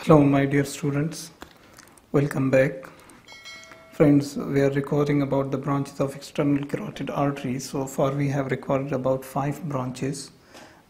Hello my dear students, welcome back. Friends, we are recording about the branches of external carotid artery. So far we have recorded about 5 branches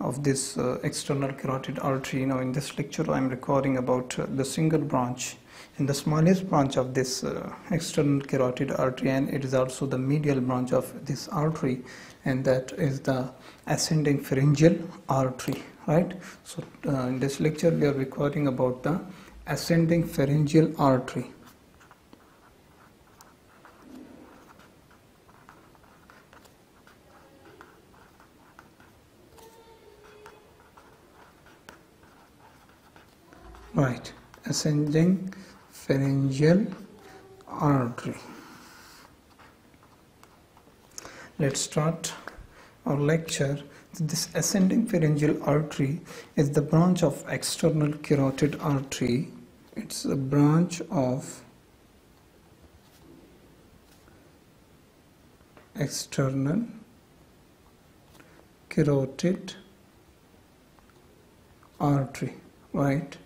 of this external carotid artery. Now in this lecture I am recording about the single branch and the smallest branch of this external carotid artery, and it is also the medial branch of this artery, and that is the ascending pharyngeal artery. Right, so in this lecture we are recording about the ascending pharyngeal artery. Right, ascending pharyngeal artery. Let's start our lecture. This ascending pharyngeal artery is the branch of external carotid artery. It's a branch of external carotid artery, right?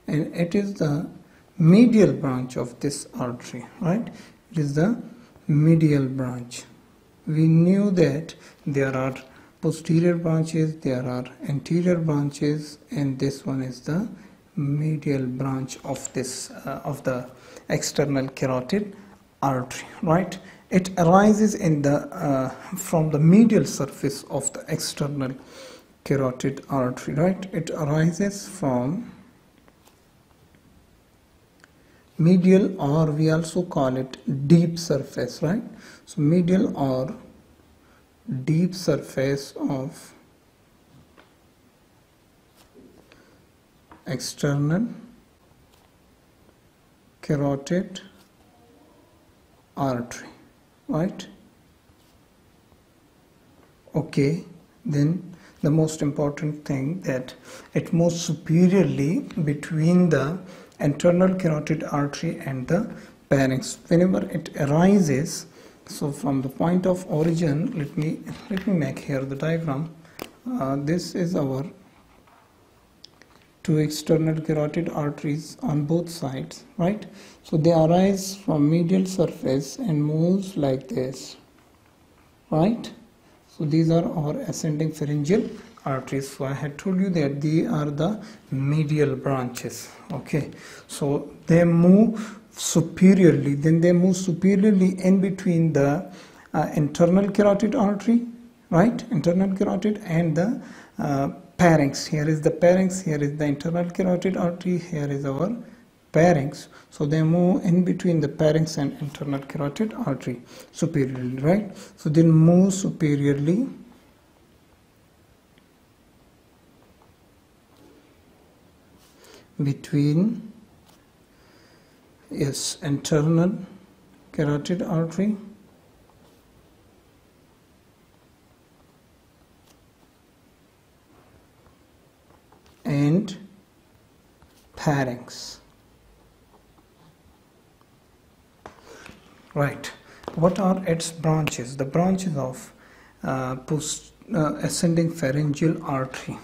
And it is the medial branch of this artery, right? It is the medial branch. We knew that there are posterior branches, there are anterior branches, and this one is the medial branch of this of the external carotid artery, right? It arises in the from the medial surface of the external carotid artery, right? It arises from medial, or we also call it deep surface, right? So medial or deep surface of external carotid artery, right? Okay, then the most important thing that it moves superiorly between the internal carotid artery and the pharynx. Whenever it arises, so from the point of origin, let me make here the diagram. This is our two external carotid arteries on both sides, right? So they arise from medial surface and moves like this, right? So these are our ascending pharyngeal arteries. So I had told you that they are the medial branches. Okay, so they move superiorly, then they move superiorly in between the internal carotid artery, right? Internal carotid and the pharynx. Here is the pharynx, here is the internal carotid artery, here is our pharynx. So they move in between the pharynx and internal carotid artery superiorly, right? So they move superiorly between internal carotid artery and pharynx. Right. What are its branches? The branches of ascending pharyngeal artery.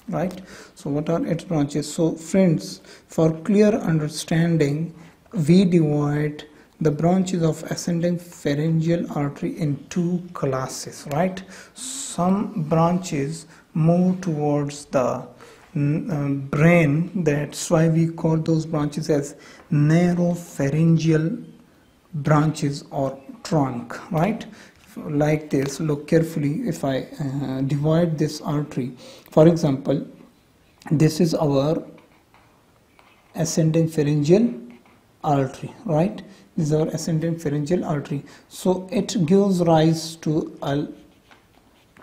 Right. So what are its branches? So friends, for clear understanding, we divide the branches of ascending pharyngeal artery in two classes, right? Some branches move towards the brain. That's why we call those branches as narrow pharyngeal branches or trunk, right? Like this, look carefully. If I divide this artery, for example, this is our ascending pharyngeal artery, right? This is our ascending pharyngeal artery. So it gives rise to a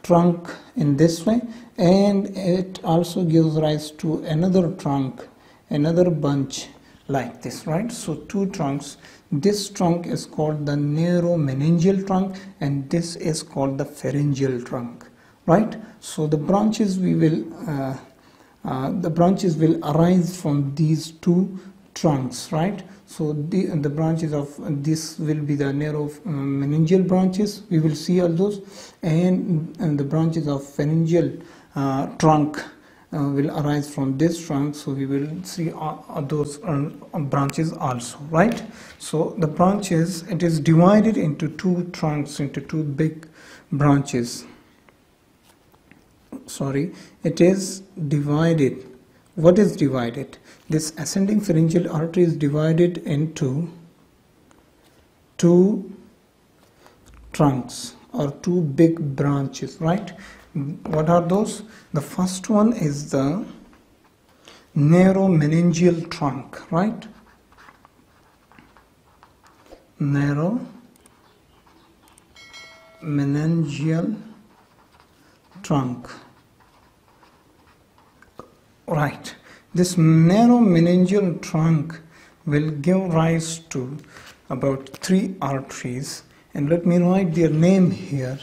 trunk in this way, and it also gives rise to another trunk, another bunch like this, right? So two trunks. This trunk is called the narrow meningeal trunk, and this is called the pharyngeal trunk, right? So the branches will arise from these two trunks, right? So the branches of this will be the narrow meningeal branches. We will see all those, and the branches of pharyngeal trunk will arise from this trunk, so we will see those branches also, right? So the branches, it is divided into two trunks, into two big branches. Sorry, it is divided. What is divided? This ascending pharyngeal artery is divided into two trunks or two big branches, right? What are those? The first one is the narrow meningeal trunk, right? Narrow meningeal trunk, right? This narrow meningeal trunk will give rise to about three arteries, and let me write their name here.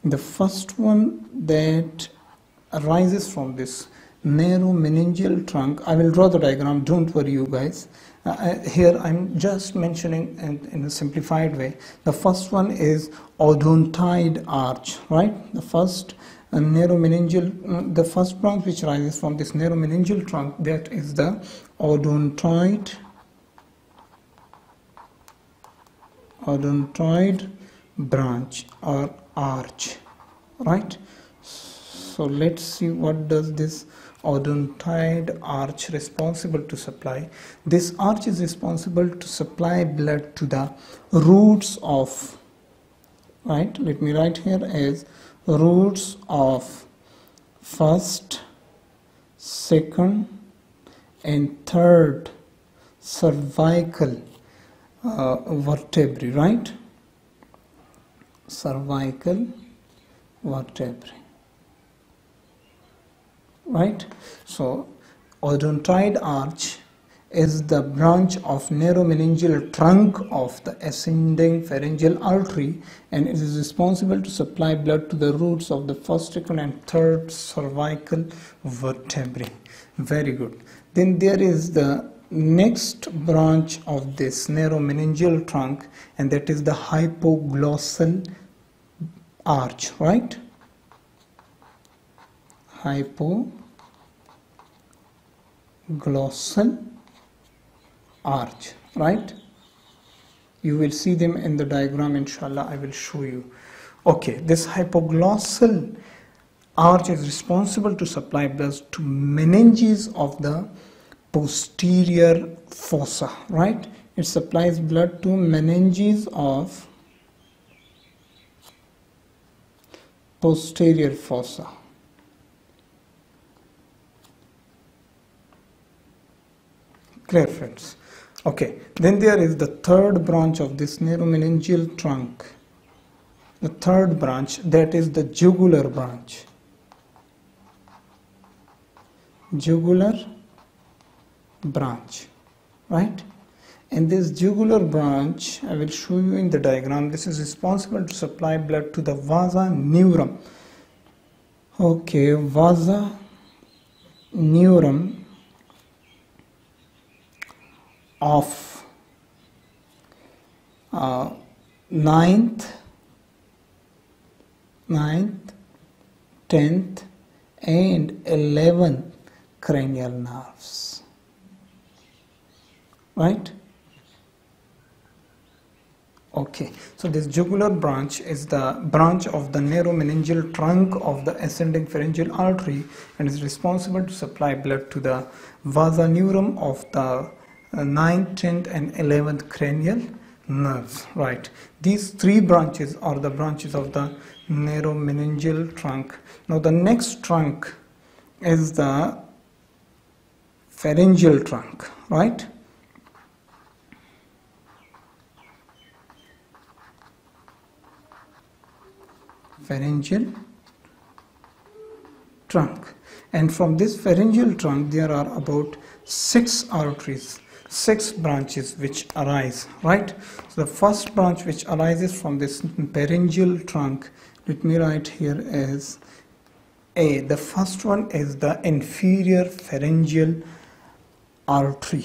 The first one that arises from this narrow meningeal trunk, I will draw the diagram, don't worry you guys. Here I'm just mentioning in a simplified way. The first one is odontoid arch, right? The first narrow meningeal, the first branch which arises from this narrow meningeal trunk, that is the odontoid branch or arch, right? So let's see, what does this odontoid arch responsible to supply? This arch is responsible to supply blood to the roots of, right? Let me write here as roots of first, second and third cervical vertebrae, right? Cervical vertebrae, right? So odontoid arch is the branch of narrow meningeal trunk of the ascending pharyngeal artery, and it is responsible to supply blood to the roots of the first, second and third cervical vertebrae. Very good. Then there is the next branch of this narrow meningeal trunk, and that is the hypoglossal arch, right? Hypoglossal arch, right? You will see them in the diagram, inshallah. I will show you. Okay, this hypoglossal arch is responsible to supply blood to meninges of the posterior fossa, right? It supplies blood to meninges of posterior fossa. Clear, friends? Okay, then there is the third branch of this narrow meningeal trunk. The third branch, that is the jugular branch. Jugular branch, right? And this jugular branch, I will show you in the diagram, this is responsible to supply blood to the vasa neurum. Okay, vasa neurum of 9th, 10th and 11th cranial nerves, right? Okay, so this jugular branch is the branch of the narrow meningeal trunk of the ascending pharyngeal artery, and is responsible to supply blood to the vasa neurum of the 9th, 10th and 11th cranial nerves, right? These three branches are the branches of the narrow meningeal trunk. Now the next trunk is the pharyngeal trunk, right? Pharyngeal trunk, and from this pharyngeal trunk there are about 6 arteries, 6 branches which arise, right? So the first branch which arises from this pharyngeal trunk, let me write here as A. The first one is the inferior pharyngeal artery.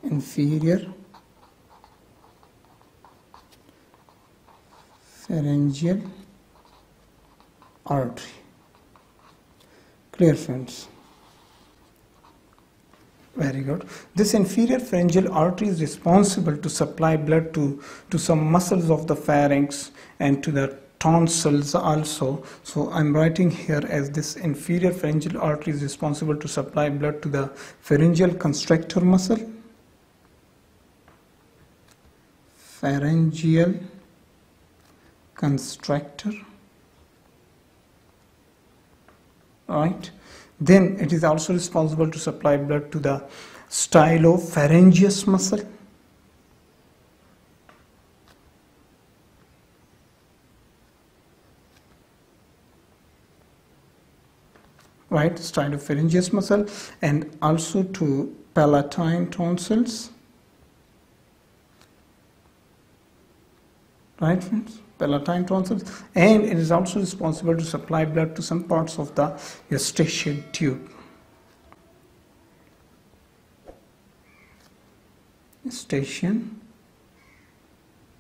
Inferior pharyngeal artery. Clear, friends? Very good. This inferior pharyngeal artery is responsible to supply blood to some muscles of the pharynx and to the tonsils also. So I'm writing here as this inferior pharyngeal artery is responsible to supply blood to the pharyngeal constrictor muscle, pharyngeal constrictor, right? Then it is also responsible to supply blood to the stylopharyngeus muscle, right? Stylopharyngeus muscle, and also to palatine tonsils, right, friends? Palatine tonsils, and it is also responsible to supply blood to some parts of the eustachian tube. Eustachian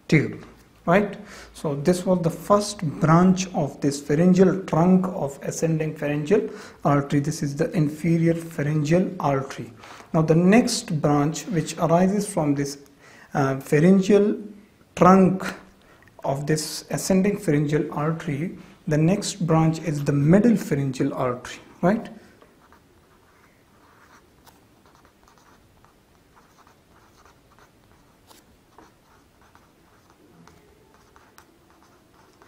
tube, right? So this was the first branch of this pharyngeal trunk of ascending pharyngeal artery. This is the inferior pharyngeal artery. Now the next branch which arises from this pharyngeal trunk of this ascending pharyngeal artery, the next branch is the middle pharyngeal artery, right?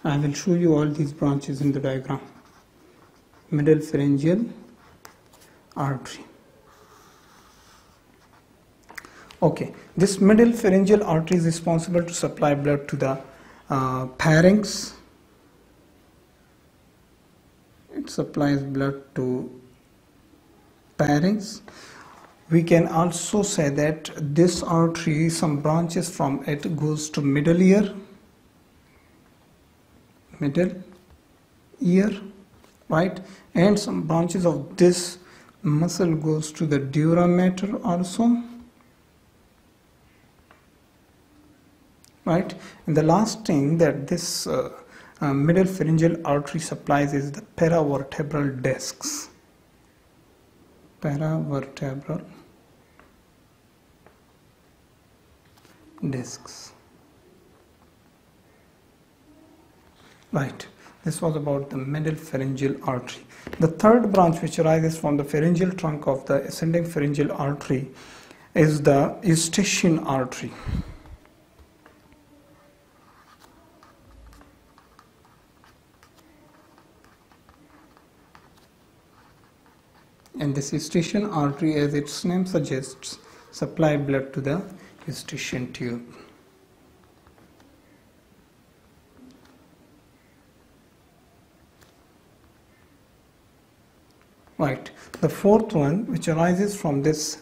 I will show you all these branches in the diagram. Middle pharyngeal artery. Okay, this middle pharyngeal artery is responsible to supply blood to the pharynx. It supplies blood to pharynx. We can also say that this artery, some branches from it goes to middle ear, right? And some branches of this muscle goes to the dura mater also, right? And the last thing that this middle pharyngeal artery supplies is the paravertebral discs. Paravertebral discs. Right. This was about the middle pharyngeal artery. The third branch which arises from the pharyngeal trunk of the ascending pharyngeal artery is the eustachian artery. And this eustachian artery, as its name suggests, supply blood to the eustachian tube. Right. The fourth one, which arises from this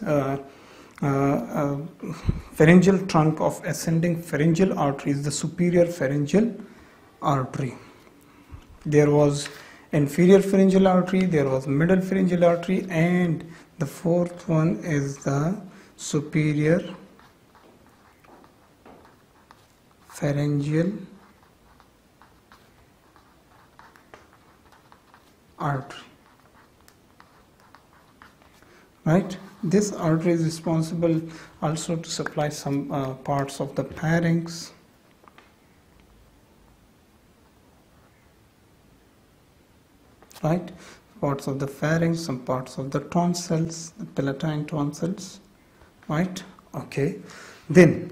pharyngeal trunk of ascending pharyngeal artery, is the superior pharyngeal artery. There was inferior pharyngeal artery, there was middle pharyngeal artery, and the fourth one is the superior pharyngeal artery. Right? This artery is responsible also to supply some parts of the pharynx, right? Parts of the pharynx, some parts of the tonsils, the palatine tonsils, right? Okay. Then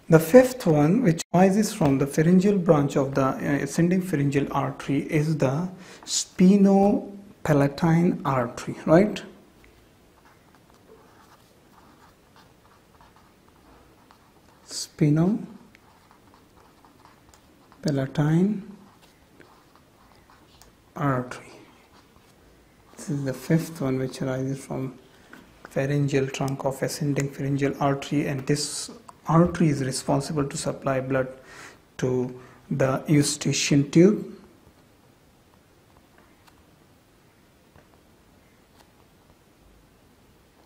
the fifth one, which arises from the pharyngeal branch of the ascending pharyngeal artery, is the Spinopalatine artery, right? Spinopalatine artery. This is the fifth one which arises from pharyngeal trunk of ascending pharyngeal artery, and this artery is responsible to supply blood to the eustachian tube,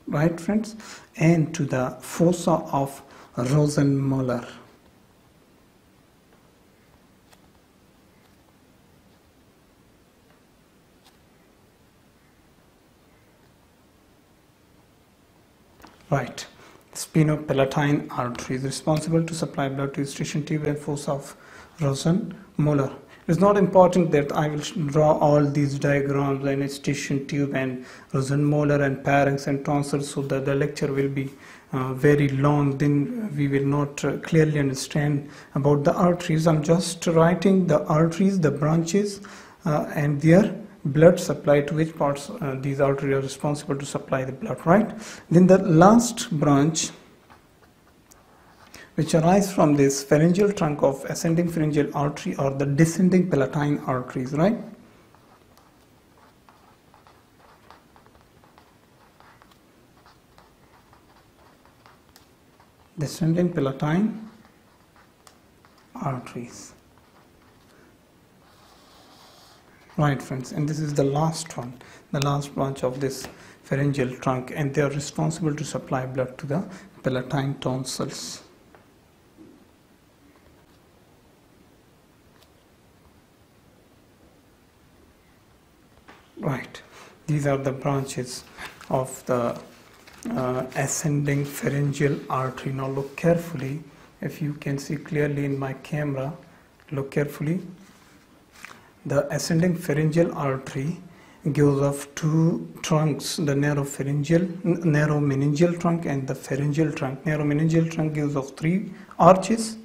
right, friends, and to the fossa of Rosenmuller. Right. Spinopalatine artery is responsible to supply blood to eustachian tube and fossa of Rosen molar. It's not important that I will draw all these diagrams and eustachian tube and Rosen molar and pharynx and tonsils, so that the lecture will be very long. Then we will not clearly understand about the arteries. I'm just writing the arteries, the branches, and their blood supply, to which parts these arteries are responsible to supply the blood, right? Then the last branch, which arise from this pharyngeal trunk of ascending pharyngeal artery, or the descending palatine arteries, right? Descending palatine arteries. Right, friends, and this is the last one, the last branch of this pharyngeal trunk, and they are responsible to supply blood to the palatine tonsils. Right, these are the branches of the ascending pharyngeal artery. Now look carefully, if you can see clearly in my camera, look carefully. The ascending pharyngeal artery gives off two trunks, the narrow meningeal trunk and the pharyngeal trunk. Narrow meningeal trunk gives off 3 branches,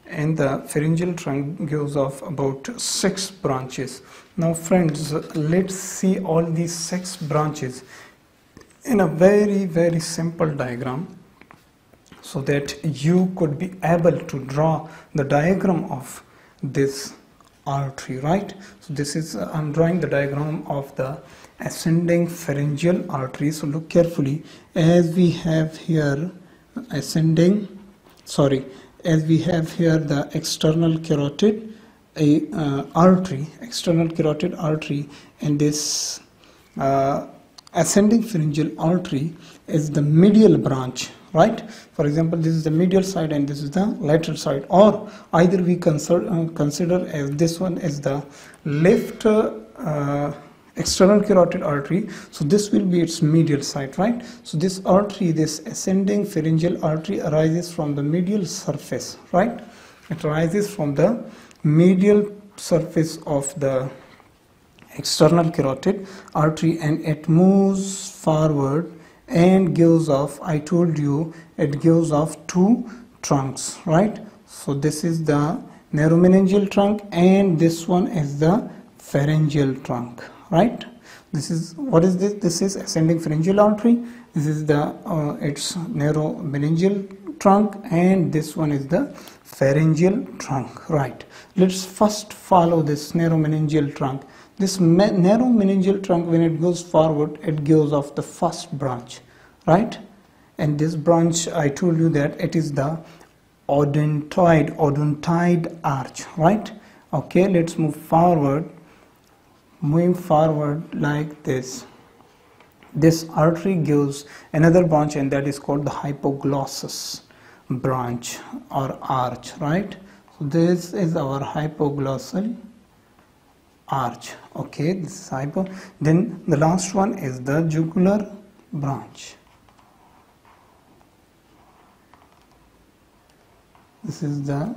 and the pharyngeal trunk gives off about 6 branches. Now friends, let's see all these 6 branches in a very simple diagram, so that you could be able to draw the diagram of this artery, right? So this is I'm drawing the diagram of the ascending pharyngeal artery. So look carefully, as we have here as we have here the external carotid artery, and this ascending pharyngeal artery is the medial branch, right? For example, this is the medial side and this is the lateral side, or either we consider as this one as the left external carotid artery, so this will be its medial side, right? So this artery, this ascending pharyngeal artery, arises from the medial surface, right? It arises from the medial surface of the external carotid artery, and it moves forward and gives off, I told you, it gives off 2 trunks, right? So this is the narrow meningeal trunk, and this one is the pharyngeal trunk, right? This is, what is this? This is ascending pharyngeal artery. This is the its narrow meningeal trunk, and this one is the pharyngeal trunk, right? Let's first follow this narrow meningeal trunk. This narrow meningeal trunk, when it goes forward, it gives off the first branch, right? And this branch, I told you that it is the odontoid arch, right? Okay, let's move forward. Moving forward like this. This artery gives another branch, and that is called the hypoglossus branch or arch, right? So this is our hypoglossal arch. Okay, this is hypo. Then the last one is the jugular branch. This is the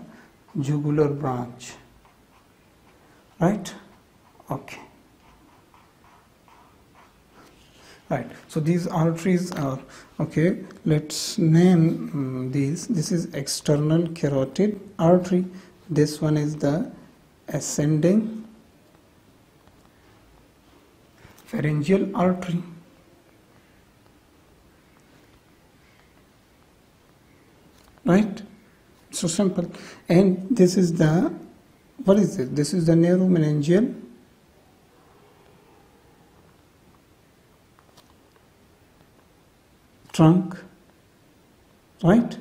jugular branch, right? Okay, right. So these arteries are, okay, let's name these. This is external carotid artery. This one is the ascending pharyngeal artery, right? So simple. And this is the, what is it? This is the narrow meningeal trunk, right?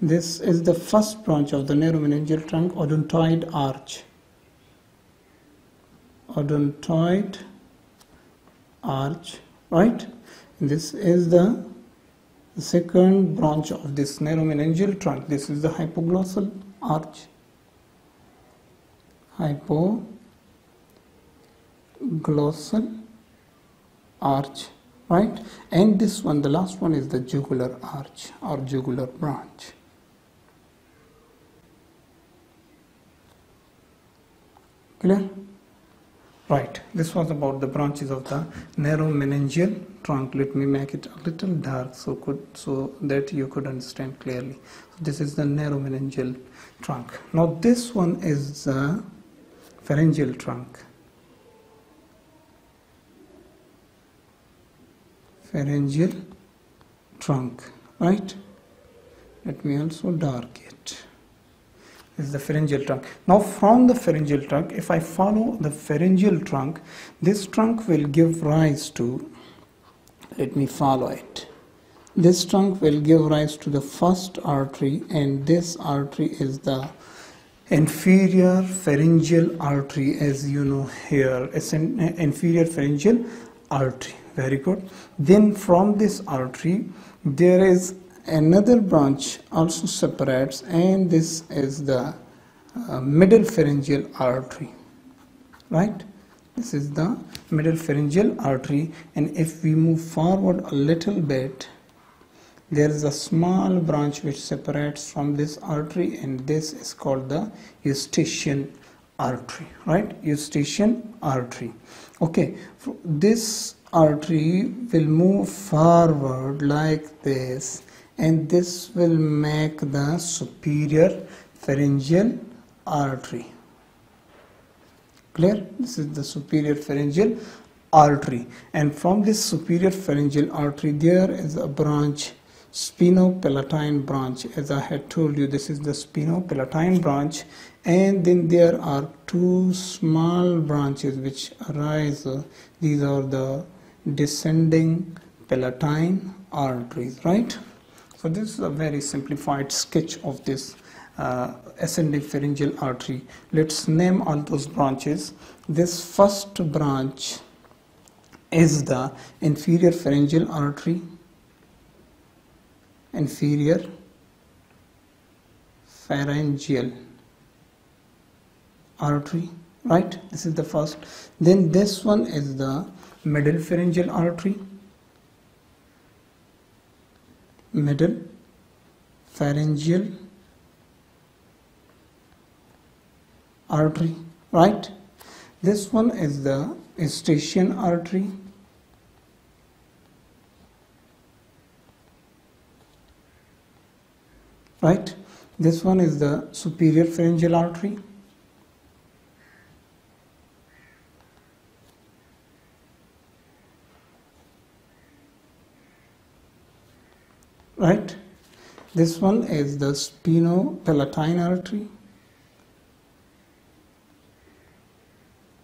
This is the first branch of the narrow meningeal trunk, odontoid arch. Odontoid arch, right? This is the second branch of this narrow meningeal trunk. This is the hypoglossal arch. Hypoglossal arch, right? And this one, the last one, is the jugular arch or jugular branch. Clear? Right, this was about the branches of the narrow meningeal trunk. Let me make it a little dark so that you could understand clearly. So this is the narrow meningeal trunk. Now this one is the pharyngeal trunk. Pharyngeal trunk, right? Let me also dark it. This is the pharyngeal trunk. Now from the pharyngeal trunk, if I follow the pharyngeal trunk, this trunk will give rise to, let me follow it. This trunk will give rise to the first artery, and this artery is the inferior pharyngeal artery, as you know here. It's an inferior pharyngeal artery. Very good. Then from this artery, there is another branch also separates, and this is the middle pharyngeal artery, right? This is the middle pharyngeal artery, and if we move forward a little bit, there is a small branch which separates from this artery, and this is called the eustachian artery, right? Eustachian artery. Okay, this artery will move forward like this, and this will make the superior pharyngeal artery. Clear? This is the superior pharyngeal artery, and from this superior pharyngeal artery there is a branch, Spinopalatine branch. As I had told you, this is the Spinopalatine branch, and then there are two small branches which arise. These are the descending palatine arteries, right? So this is a very simplified sketch of this ascending pharyngeal artery. Let's name all those branches. This first branch is the inferior pharyngeal artery, inferior pharyngeal artery, right? This is the first. Then this one is the middle pharyngeal artery, middle pharyngeal artery, right? This one is the eustachian artery, right? This one is the superior pharyngeal artery, right? This one is the Spinopalatine artery,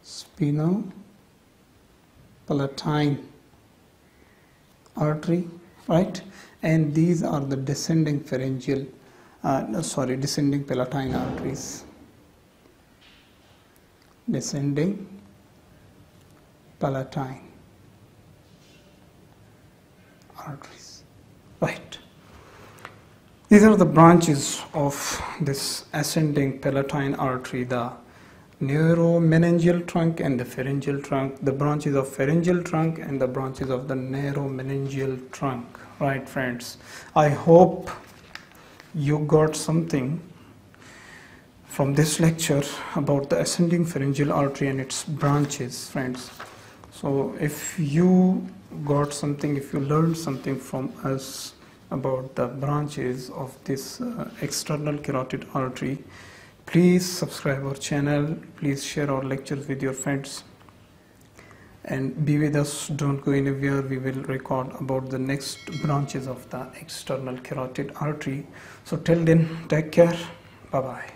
Spinopalatine artery, right? And these are the descending pharyngeal, descending palatine arteries, descending palatine arteries, right? These are the branches of this ascending palatine artery, the narrow meningeal trunk and the pharyngeal trunk, the branches of pharyngeal trunk and the branches of the narrow meningeal trunk, right friends? I hope you got something from this lecture about the ascending pharyngeal artery and its branches, friends. So if you got something, if you learned something from us about the branches of this external carotid artery, please subscribe our channel, please share our lectures with your friends, and be with us. Don't go anywhere. We will record about the next branches of the external carotid artery. So till then, take care. Bye bye.